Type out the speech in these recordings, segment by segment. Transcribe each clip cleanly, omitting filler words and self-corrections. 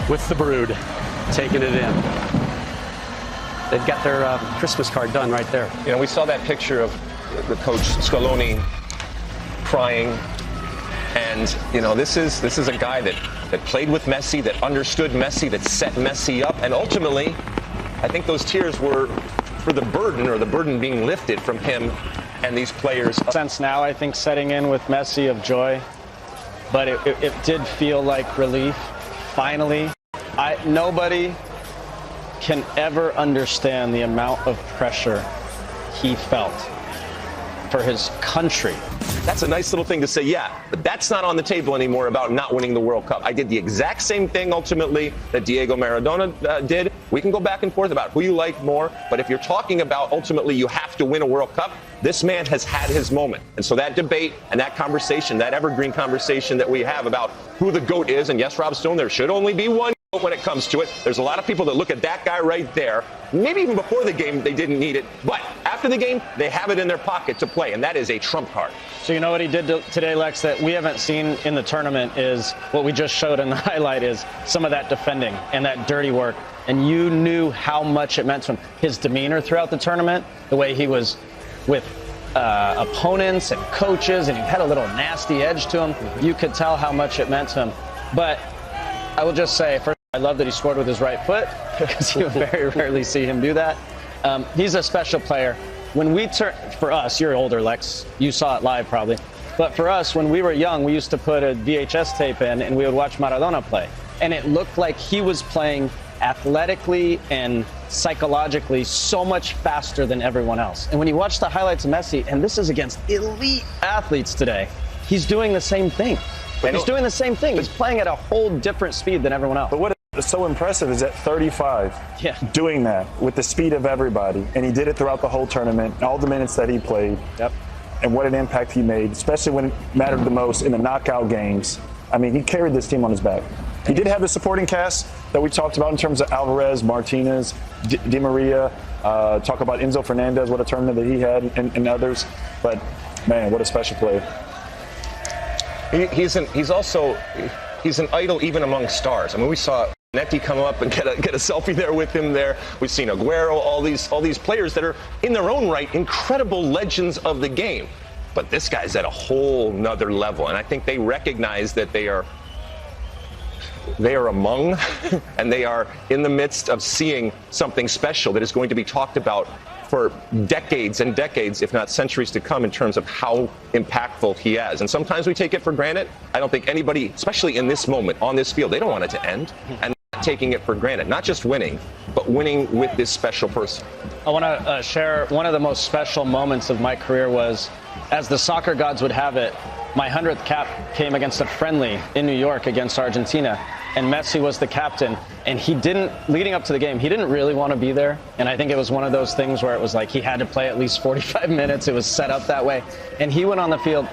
with the brood, taking it in. They've got their Christmas card done right there. You know, we saw that picture of the coach Scaloni crying. And, you know, this is a guy that played with Messi, that understood Messi, that set Messi up. And ultimately, I think those tears were for the burden being lifted from him and these players. Sense now, I think, setting in with Messi of joy. But it did feel like relief, finally. Nobody can ever understand the amount of pressure he felt for his country. That's a nice little thing to say, yeah, but that's not on the table anymore about not winning the World Cup. I did the exact same thing, ultimately, that Diego Maradona did. We can go back and forth about who you like more, but if you're talking about ultimately you have to win a World Cup, this man has had his moment. And so that debate and that conversation, that evergreen conversation that we have about who the GOAT is, and yes, Rob Stone, there should only be one GOAT when it comes to it. There's a lot of people that look at that guy right there. Maybe even before the game, they didn't need it. But after the game, they have it in their pocket to play, and that is a trump card. So you know what he did today, Lex, that we haven't seen in the tournament is what we just showed in the highlight is some of that defending and that dirty work. And you knew how much it meant to him. His demeanor throughout the tournament, the way he was with opponents and coaches, and he had a little nasty edge to him. You could tell how much it meant to him. But I will just say, first, I love that he scored with his right foot because you very rarely see him do that. He's a special player. When we for us, you're older, Lex. You saw it live probably. But for us, when we were young, we used to put a VHS tape in and we would watch Maradona play. And it looked like he was playing athletically and psychologically so much faster than everyone else. And when you watch the highlights of Messi, and this is against elite athletes today, he's doing the same thing. He's doing the same thing. He's playing at a whole different speed than everyone else. But what is so impressive is at 35, doing that with the speed of everybody. And he did it throughout the whole tournament, all the minutes that he played. Yep. And what an impact he made, especially when it mattered the most in the knockout games. I mean, he carried this team on his back. He did have a supporting cast that we talked about in terms of Alvarez, Martinez, Di Maria, talk about Enzo Fernandez, what a tournament that he had, and others. But, man, what a special player. He's an idol even among stars. I mean, we saw Netti come up and get a selfie there with him there. We've seen Aguero, all these players that are in their own right incredible legends of the game. But this guy's at a whole nother level, and I think they recognize that they are among and they are in the midst of seeing something special that is going to be talked about for decades and decades, if not centuries to come, in terms of how impactful he is. And sometimes we take it for granted. I don't think anybody, especially in this moment on this field, they don't want it to end. And not taking it for granted, not just winning, but winning with this special person. I want to share one of the most special moments of my career was, as the soccer gods would have it, my 100th cap came against a friendly in New York against Argentina, and Messi was the captain. And he didn't, leading up to the game, he didn't really want to be there. And I think it was one of those things where it was like he had to play at least 45 minutes. It was set up that way. And he went on the field.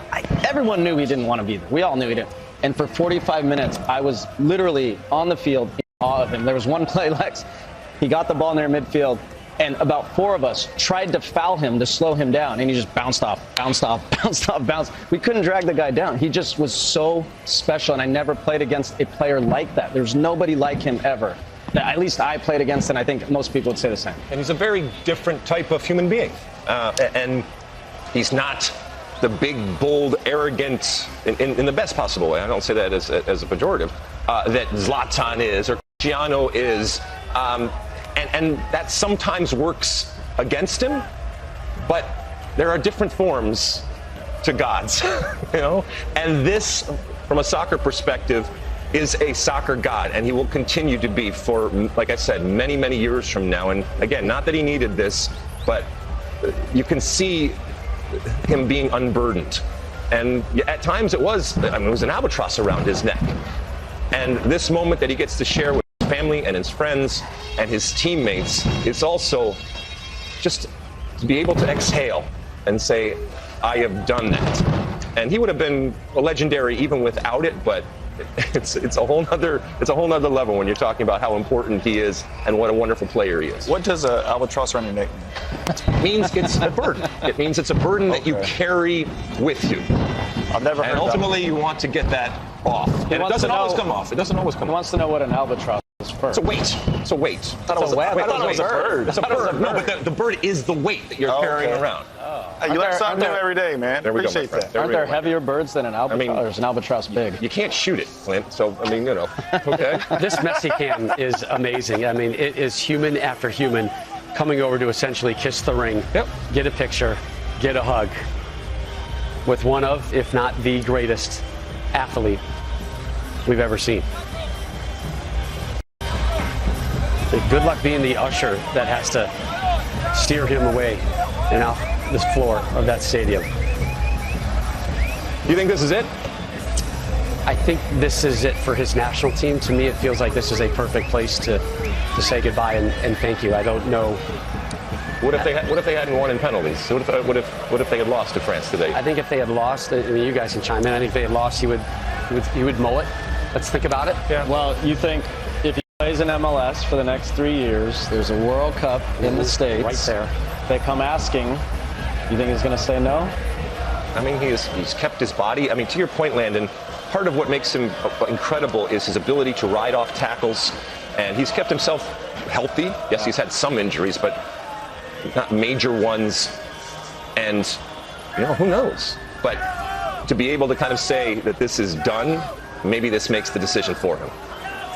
Everyone knew he didn't want to be there. We all knew he didn't. And for 45 minutes, I was literally on the field in awe of him. There was one play, Lex. He got the ball near midfield, and about four of us tried to foul him to slow him down, and he just bounced off. We couldn't drag the guy down. He just was so special, and I never played against a player like that. There's nobody like him ever. That at least I played against, and I think most people would say the same. And he's a very different type of human being. And he's not the big, bold, arrogant, in the best possible way. I don't say that as a pejorative, that Zlatan is or Cristiano is. And that sometimes works against him, but there are different forms to gods, you know? And this, from a soccer perspective, is a soccer god, and he will continue to be for, like I said, many, many years from now. And again, not that he needed this, but you can see him being unburdened. And at times it was an albatross around his neck. And this moment that he gets to share with his family and his friends and his teammates, it's also just to be able to exhale and say, I have done that. And he would have been legendary even without it, but it's a whole nother level when you're talking about how important he is and what a wonderful player he is. What does an albatross around your neck mean? It means it's a burden. It means it's a burden that you carry with you. I've never heard And ultimately, you want to get that off. And it doesn't always come off. It doesn't always come off. He wants to know what an albatross It's a weight. It's a weight. I thought it was a bird. It's a bird. No, but the bird is the weight that you're carrying around. Hey, you learn something new every day, man. There we Appreciate go, that. Aren't there heavier birds than an albatross? Or is an albatross big? You can't shoot it, Clint. So, I mean, you know, okay. This Messi cam is amazing. I mean, it is human after human coming over to essentially kiss the ring, get a picture, get a hug with one of, if not the greatest athlete we've ever seen. Good luck being the usher that has to steer him away and off this floor of that stadium. You think this is it? I think this is it for his national team. To me, it feels like this is a perfect place to say goodbye and thank you. I don't know. What if they hadn't won in penalties? What if they had lost to France today? I think if they had lost, I mean, you guys can chime in. I think if they had lost, he would mow it. Let's think about it. Yeah. Well, you think if he plays in MLS for the next 3 years, there's a World Cup in the States. Right there. They come asking, you think he's going to say no? I mean, he's kept his body. I mean, to your point, Landon, part of what makes him incredible is his ability to ride off tackles, and he's kept himself healthy. Yes, he's had some injuries, but not major ones. And, you know, who knows? But to be able to kind of say that this is done, maybe this makes the decision for him.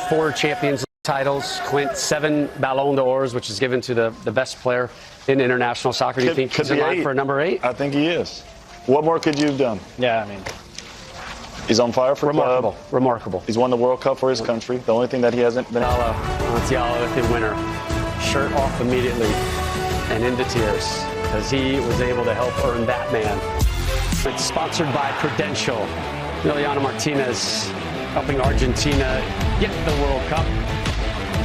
4 Champions League titles, Clint, 7 Ballon d'Ors, which is given to the best player in international soccer. Do you think he's in line for number 8? I think he is. What more could you have done? Yeah, I mean, he's on fire for remarkable. club. Remarkable. He's won the World Cup for his country. The only thing that he hasn't been. Montiel, the winner, shirt off immediately and into tears because he was able to help earn that man. It's sponsored by Prudential. Emiliano Martinez helping Argentina get the World Cup.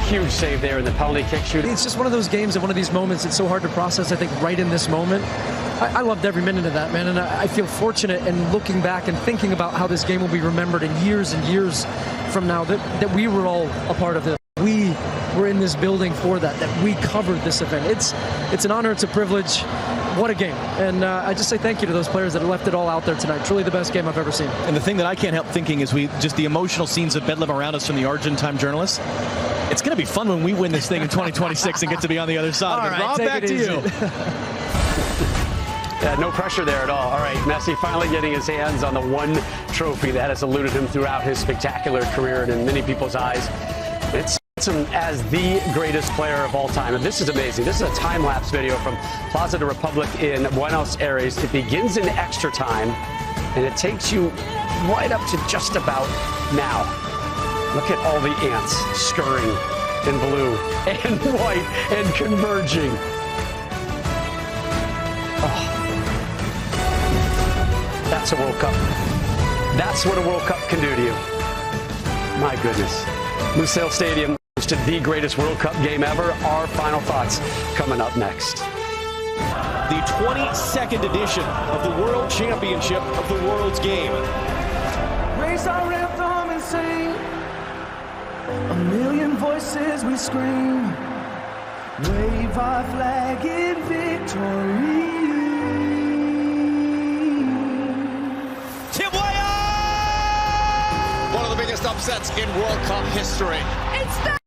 Huge save there in the penalty kick shooting. It's just one of those games and one of these moments. It's so hard to process, I think, right in this moment. I loved every minute of that, man, and I feel fortunate and looking back and thinking about how this game will be remembered in years and years from now that we were all a part of this. We were in this building for that we covered this event. It's an honor, it's a privilege. What a game. And I just say thank you to those players that left it all out there tonight. Truly the best game I've ever seen. And the thing that I can't help thinking is just the emotional scenes of bedlam around us from the Argentine journalists. It's going to be fun when we win this thing in 2026 and get to be on the other side. All right, Rob, back to you. Yeah, no pressure there at all. All right, Messi finally getting his hands on the one trophy that has eluded him throughout his spectacular career, and in many people's eyes, it's him as the greatest player of all time. And this is amazing. This is a time-lapse video from Plaza de Republic in Buenos Aires. It begins in extra time, and it takes you right up to just about now. Look at all the ants scurrying in blue and white and converging. Oh. That's a World Cup. That's what a World Cup can do to you. My goodness. Lusail Stadium to the greatest World Cup game ever. Our final thoughts coming up next. The 22nd edition of the World Championship of the World's Game. Raise our anthem and sing. A million voices we scream. Wave our flag in victory. One of the biggest upsets in World Cup history. It's there!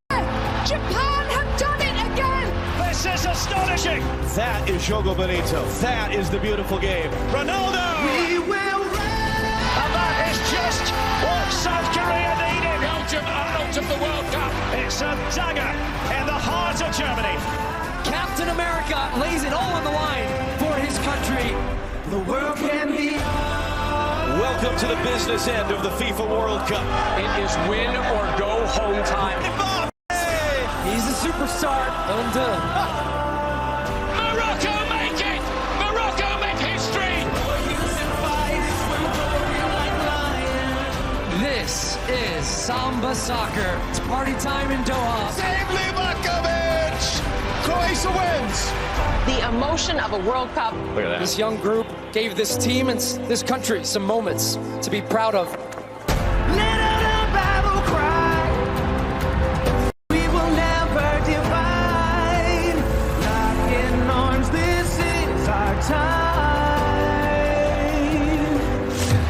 Japan have done it again! This is astonishing! That is Jogo Bonito. That is the beautiful game. Ronaldo! We will rise! And that is just what South Korea needed. Belgium are out of the World Cup. It's a dagger in the heart of Germany. Captain America lays it all on the line for his country. The world can be. Welcome to the business end of the FIFA World Cup. It is win or go home time. He's a superstar. Undone. Morocco make it! Morocco make history! This is Samba Soccer. It's party time in Doha. Save Livakovic! Croatia wins! The emotion of a World Cup. Look at that. This young group gave this team and this country some moments to be proud of. Let out a battle cry. We will never divide. Lock in arms, this is our time.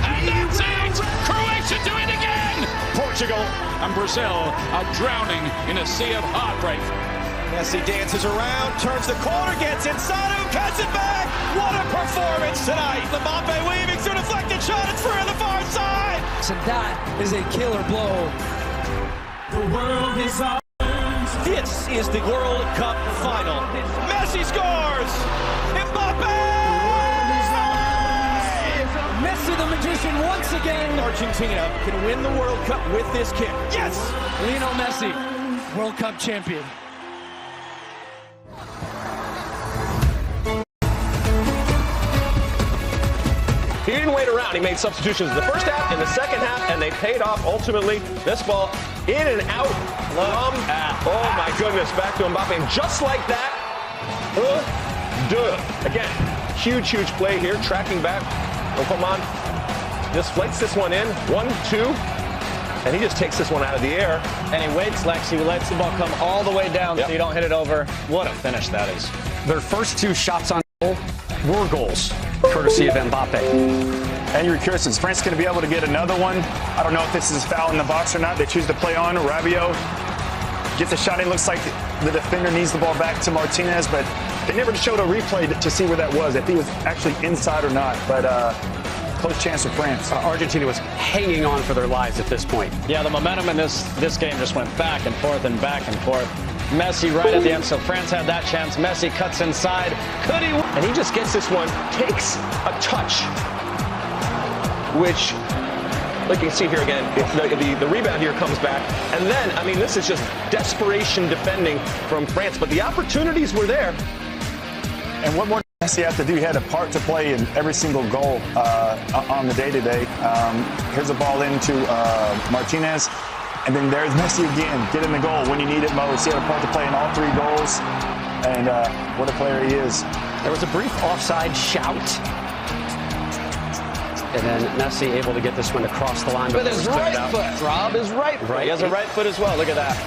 And that's it! Croatia do it again! Portugal and Brazil. Brazil are drowning in a sea of heartbreak. Messi dances around, turns the corner, gets inside, who cuts it back. What a performance tonight. Mbappe weaving through deflected shot. It's free on the far side. So that is a killer blow. The world is ours. This is the World Cup final. Messi scores. Mbappe. Messi the magician once again. Argentina can win the World Cup with this kick. Yes. Lionel Messi, World Cup champion. He didn't wait around. He made substitutions in the first half, in the second half, and they paid off ultimately. This ball in and out from, oh my goodness, back to Mbappe. And just like that, again, huge, huge play here, tracking back. Oh, come on. Just flights this one in, 1-2, and he just takes this one out of the air. And he waits, Lex. He lets the ball come all the way down so you don't hit it over. What a finish that is. Their first 2 shots on goal were goals, courtesy of Mbappe. And you're curious, is France going to be able to get another one? I don't know if this is a foul in the box or not. They choose to play on. Rabiot gets a shot. It looks like the defender needs the ball back to Martinez, but they never showed a replay to see where that was, if he was actually inside or not. But close chance for France. Argentina was hanging on for their lives at this point. Yeah, the momentum in this game just went back and forth and back and forth. Messi right at the end, so France had that chance. Messi cuts inside. Could he? And he just gets this one, takes a touch, which, like you can see here again, the rebound here comes back. And then, I mean, this is just desperation defending from France, but the opportunities were there. And what more does Messi have to do? He had a part to play in every single goal on the day-to-day. Here's a ball into Martinez. And then there's Messi again, getting the goal when you need it most. He had a part to play in all 3 goals. And what a player he is. There was a brief offside shout. And then Messi able to get this one across the line. With his right foot, Rob, his right foot. He has a right foot as well. Look at that.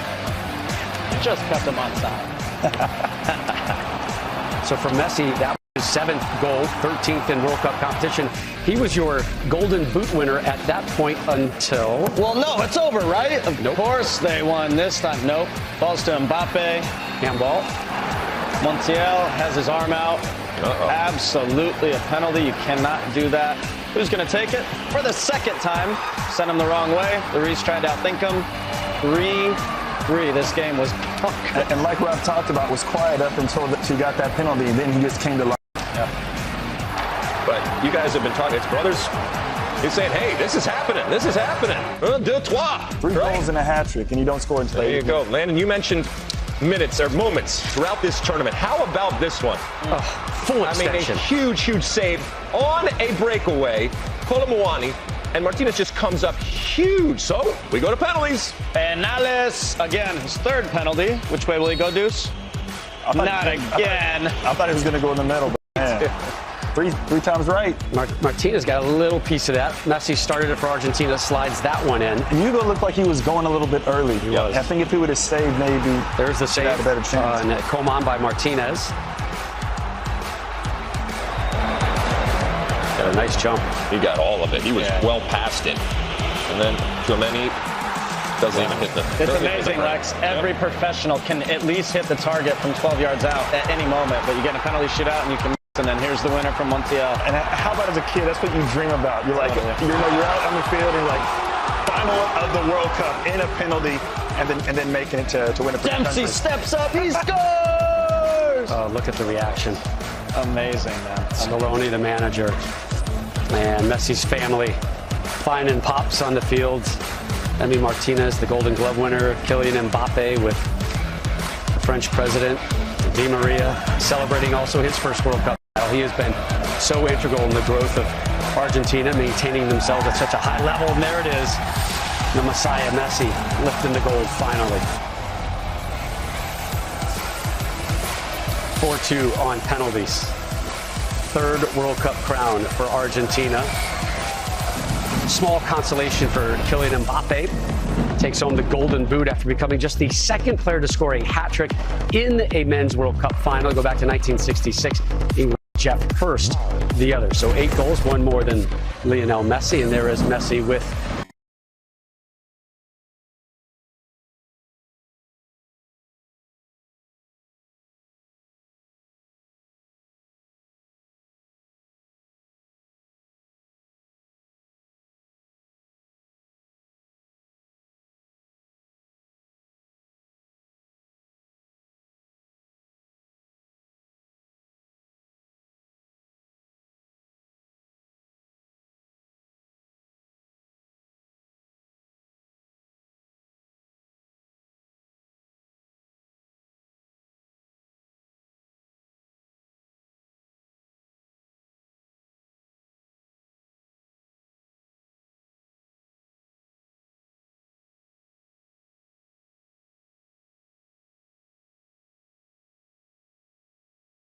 Just kept him on side. So for Messi, that was his 7th goal, 13th in World Cup competition. He was your Golden Boot winner at that point until... Well, no, it's over, right? Of course they won this time. Nope. Balls to Mbappe. Handball. Montiel has his arm out. Absolutely a penalty. You cannot do that. Who's going to take it? For the second time. Sent him the wrong way. Lloris tried to outthink him. 3-3. This game was punk. And like Rob talked about, was quiet up until she got that penalty, and then he just came to life. But you guys have been talking, it's brothers. He's saying, hey, this is happening. This is happening. 2, 3. 3 goals and a hat trick, and you don't score until there you go. Landon, you mentioned minutes or moments throughout this tournament. How about this one? Full extension. I mean, a huge, huge save on a breakaway. Colomwani, and Martinez just comes up huge. So we go to penalties. And Nales, again, his 3rd penalty. Which way will he go, Deuce? Not again. I thought he was going to go in the middle, but man. Three times right. Martinez got a little piece of that. Messi started it for Argentina, slides that one in. Hugo looked like he was going a little bit early. I think if he would have saved, maybe there's the save. Had a better chance. And Coman by Martinez. Got a nice jump. He got all of it. He was well past it. And then Tchouameni doesn't even hit the... It's amazing, Lex. Every professional can at least hit the target from 12 yards out at any moment, but you get a penalty shootout and you can... And then here's the winner from Montiel. And how about as a kid? That's what you dream about. You're like, you're out on the field and you're like, final of the World Cup in a penalty, and then making it to win a penalty. Dempsey steps up, he scores! Oh, look at the reaction. Amazing, man. Scaloni, the manager, and Messi's family finding pops on the field. Emi Martinez, the Golden Glove winner, Kylian Mbappe with the French president, Di Maria, celebrating also his first World Cup title. He has been so integral in the growth of Argentina, maintaining themselves at such a high level. And there it is, the Messiah Messi lifting the gold finally. 4-2 on penalties. 3rd World Cup crown for Argentina. Small consolation for Kylian Mbappe. Takes home the Golden Boot after becoming just the 2nd player to score a hat-trick in a men's World Cup final. Go back to 1966. Jeff Hurst, the other. So 8 goals, 1 more than Lionel Messi. And there is Messi with